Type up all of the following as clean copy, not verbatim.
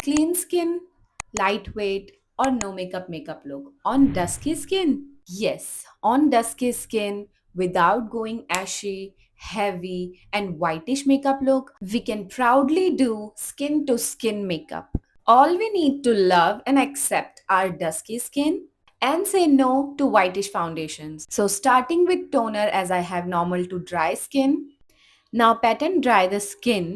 Clean skin, lightweight, or no makeup look. On dusky skin? Yes, on dusky skin, without going ashy, heavy, and whitish makeup look, we can proudly do skin to skin makeup. All we need to love and accept our dusky skin and say no to whitish foundations. So, starting with toner as I have normal to dry skin, now PAT and dry the skin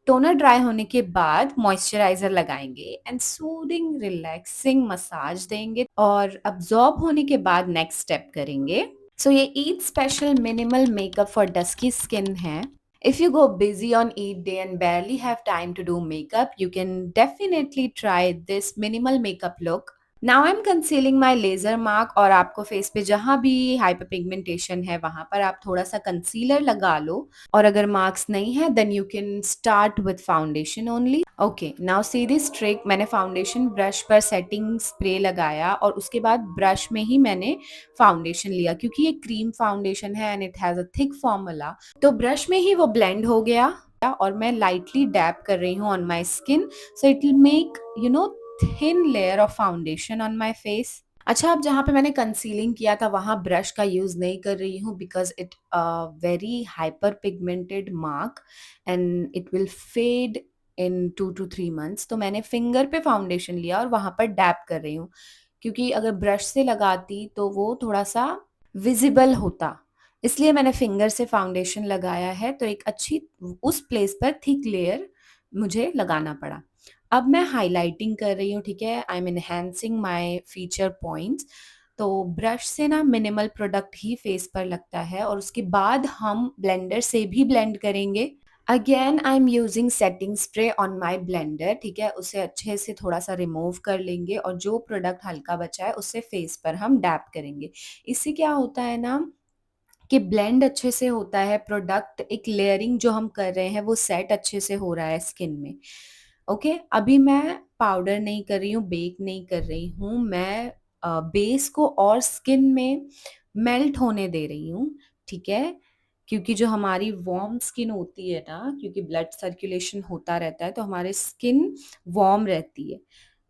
toner dry होने के बाद moisturiser लगाएंगे and soothing relaxing massage देंगे और absorb होने के बाद next step करेंगे सो ये Eid special minimal makeup for dusky skin है If you go busy on Eid day and barely have time to do makeup, you can definitely try this minimal makeup look. Now I am concealing my laser mark और आपको face पे जहाँ भी hyper pigmentation है वहां पर आप थोड़ा सा कंसीलर लगा लो और अगर मार्क्स नहीं है then you can start with foundation only okay now see this trick मैंने फाउंडेशन ब्रश पर सेटिंग स्प्रे लगाया और उसके बाद ब्रश में ही मैंने फाउंडेशन लिया क्योंकि ये क्रीम फाउंडेशन है and it has a thick formula तो ब्रश में ही वो ब्लेंड हो गया और मैं लाइटली डैप कर रही हूँ on my skin so it will make you know thin layer of foundation on my face अच्छा अब जहाँ पे मैंने कंसीलिंग किया था वहां ब्रश का यूज नहीं कर रही हूँ because it very hyper pigmented mark and it will fade in 2 to 3 months तो मैंने फिंगर पे फाउंडेशन लिया और वहां पर डैप कर रही हूँ क्योंकि अगर ब्रश से लगाती तो वो थोड़ा सा विजिबल होता इसलिए मैंने फिंगर से फाउंडेशन लगाया है तो एक अच्छी उस प्लेस पर थिक लेयर मुझे लगाना पड़ा अब मैं हाइलाइटिंग कर रही हूँ ठीक है I am enhancing my feature points तो ब्रश से ना मिनिमल प्रोडक्ट ही फेस पर लगता है और उसके बाद हम ब्लेंडर से भी ब्लेंड करेंगे again I am using setting spray on my blender ठीक है उसे अच्छे से थोड़ा सा रिमूव कर लेंगे और जो प्रोडक्ट हल्का बचा है उससे फेस पर हम डैप करेंगे इससे क्या होता है ना कि ब्लेंड अच्छे से होता है प्रोडक्ट एक लेयरिंग जो हम कर रहे हैं वो सेट अच्छे से हो रहा है स्किन में ओके अभी मैं पाउडर नहीं कर रही हूँ बेक नहीं कर रही हूँ मैं बेस को और स्किन में मेल्ट होने दे रही हूँ ठीक है क्योंकि जो हमारी वार्म स्किन होती है ना क्योंकि ब्लड सर्कुलेशन होता रहता है तो हमारी स्किन वार्म रहती है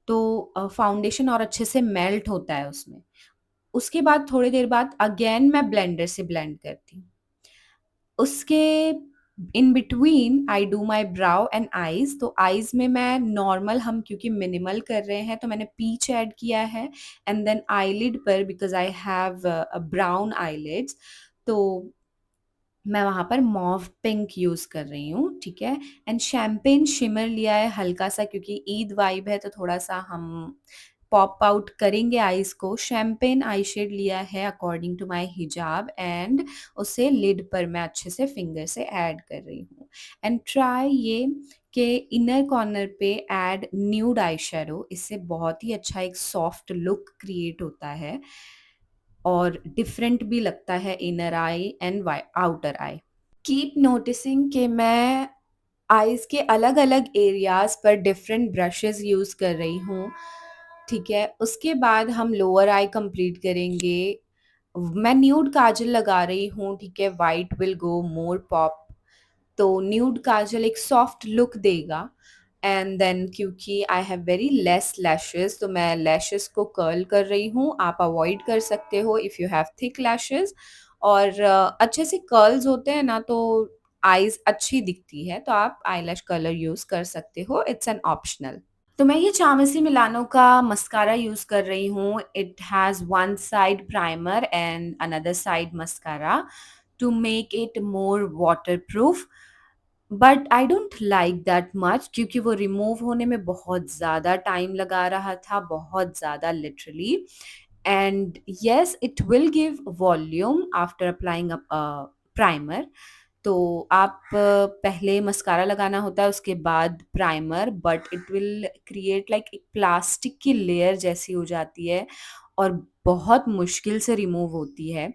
तो फाउंडेशन और अच्छे से मेल्ट होता है उसमें उसके बाद थोड़ी देर बाद अगेन मैं ब्लेंडर से ब्लेंड करती हूँ उसके in between I do my brow and eyes तो आईज में मैं नॉर्मल हम क्योंकि मिनिमल कर रहे हैं तो मैंने पीच ऐड किया है एंड देन आईलिड पर because I have brown eyelids तो मैं वहां पर मॉव पिंक यूज कर रही हूँ ठीक है एंड शैम्पेन शिमर लिया है हल्का सा क्योंकि ईद वाइब है तो थोड़ा सा हम पॉप आउट करेंगे आईज को शैम्पेन आई शेड लिया है अकॉर्डिंग टू माई हिजाब एंड उसे लिड पर मैं अच्छे से फिंगर से ऐड कर रही हूँ एंड ट्राई ये कि इनर कॉर्नर पे ऐड न्यूड आई शेडो इससे बहुत ही अच्छा एक सॉफ्ट लुक क्रिएट होता है और डिफरेंट भी लगता है inner I and outer I keep noticing कि मैं आईज के अलग अलग एरियाज पर डिफरेंट ब्रशेस यूज कर रही हूँ ठीक है उसके बाद हम लोअर आई कंप्लीट करेंगे मैं न्यूड काजल लगा रही हूँ ठीक है white will go more pop तो न्यूड काजल एक सॉफ्ट लुक देगा एंड देन क्योंकि I have very less lashes तो मैं लैशेस को कर्ल कर रही हूँ आप अवॉइड कर सकते हो if you have thick lashes और अच्छे से कर्ल्स होते हैं ना तो आईज अच्छी दिखती है तो आप आईलैश कलर यूज कर सकते हो इट्स एन ऑप्शनल तो मैं ये चामसी मिलानो का मस्कारा यूज कर रही हूँ it has one side primer and another side mascara to make it more water proof but I don't like that much क्योंकि वो रिमूव होने में बहुत ज़्यादा टाइम लगा रहा था बहुत ज़्यादा literally and yes it will give volume after applying primer तो आप पहले मस्कारा लगाना होता है उसके बाद primer but it will create like एक प्लास्टिक की लेयर जैसी हो जाती है और बहुत मुश्किल से रिमूव होती है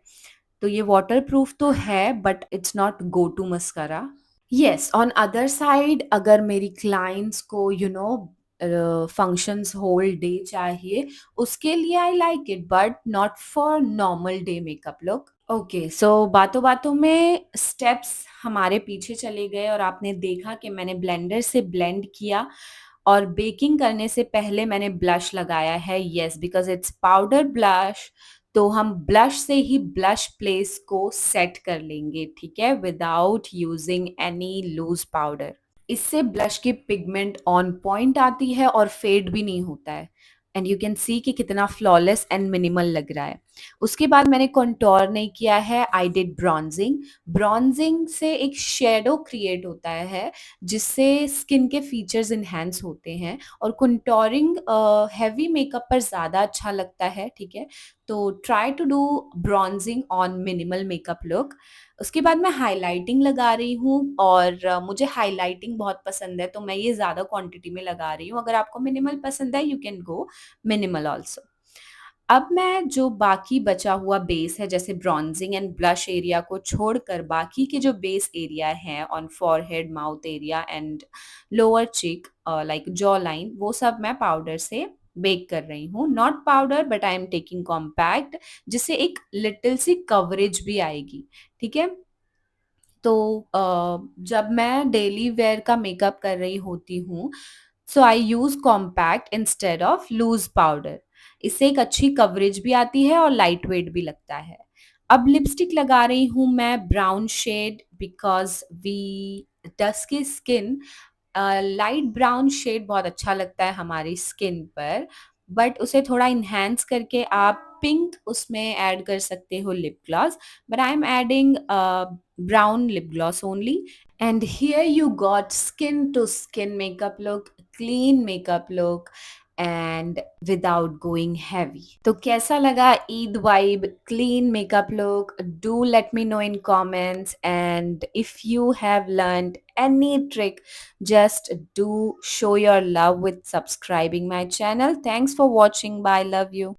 तो ये वाटर प्रूफ तो है but it's not go to mascara yes on other side अगर मेरी क्लाइंट्स को फंक्शंस होल डे चाहिए उसके लिए I like it but not for normal day makeup look okay so बातों बातों में स्टेप्स हमारे पीछे चले गए और आपने देखा कि मैंने ब्लेंडर से ब्लेंड किया और बेकिंग करने से पहले मैंने ब्लश लगाया है, yes, because it's powder blush. तो हम ब्लश से ही ब्लश प्लेस को सेट कर लेंगे, ठीक है? Without using any loose powder. इससे ब्लश की पिगमेंट ऑन पॉइंट आती है और फेड भी नहीं होता है। एंड यू कैन सी कि कितना फ्लॉलेस एंड मिनिमल लग रहा है। उसके बाद मैंने कंटूर नहीं किया है, आई डिड ब्रॉन्जिंग। ब्रॉन्जिंग से एक शेडो क्रिएट होता है जिससे स्किन के फीचर्स इन्हेंस होते हैं, और कंटूरिंग हैवी मेकअप पर ज़्यादा अच्छा लगता है, ठीक है? तो try to do bronzing on minimal makeup look. उसके बाद मैं हाइलाइटिंग लगा रही हूँ, और मुझे हाइलाइटिंग बहुत पसंद है, तो मैं ये ज़्यादा क्वांटिटी में लगा रही हूँ। अगर आपको मिनिमल पसंद है, you can go minimal also. अब मैं जो बाकी बचा हुआ बेस है, जैसे ब्रॉन्जिंग एंड ब्लश एरिया को छोड़कर बाकी के जो बेस एरिया हैं on forehead, mouth area and lower cheek, like jaw line, वो सब मैं पाउडर से बेक कर रही हूँ। Not powder, but I am taking compact, जिससे एक लिटिल सी कवरेज भी आएगी, ठीक है? तो जब मैं डेली वेयर का मेकअप कर रही होती हूँ, so I use compact instead of loose powder. इससे एक अच्छी कवरेज भी आती है और लाइट वेट भी लगता है। अब लिपस्टिक लगा रही हूँ मैं brown shade, because we dusky skin, light brown shade बहुत अच्छा लगता है हमारी स्किन पर, बट उसे थोड़ा इन्हांस करके आप पिंक उसमें ऐड कर सकते हो lip gloss, but I am adding brown lip gloss only. And here you got skin to skin makeup look, clean makeup look, and without going heavy. तो कैसा लगा Eid vibe clean makeup look? Do let me know in comments, and if you have learned any trick, just do show your love with subscribing my channel. Thanks for watching. Bye. Love you.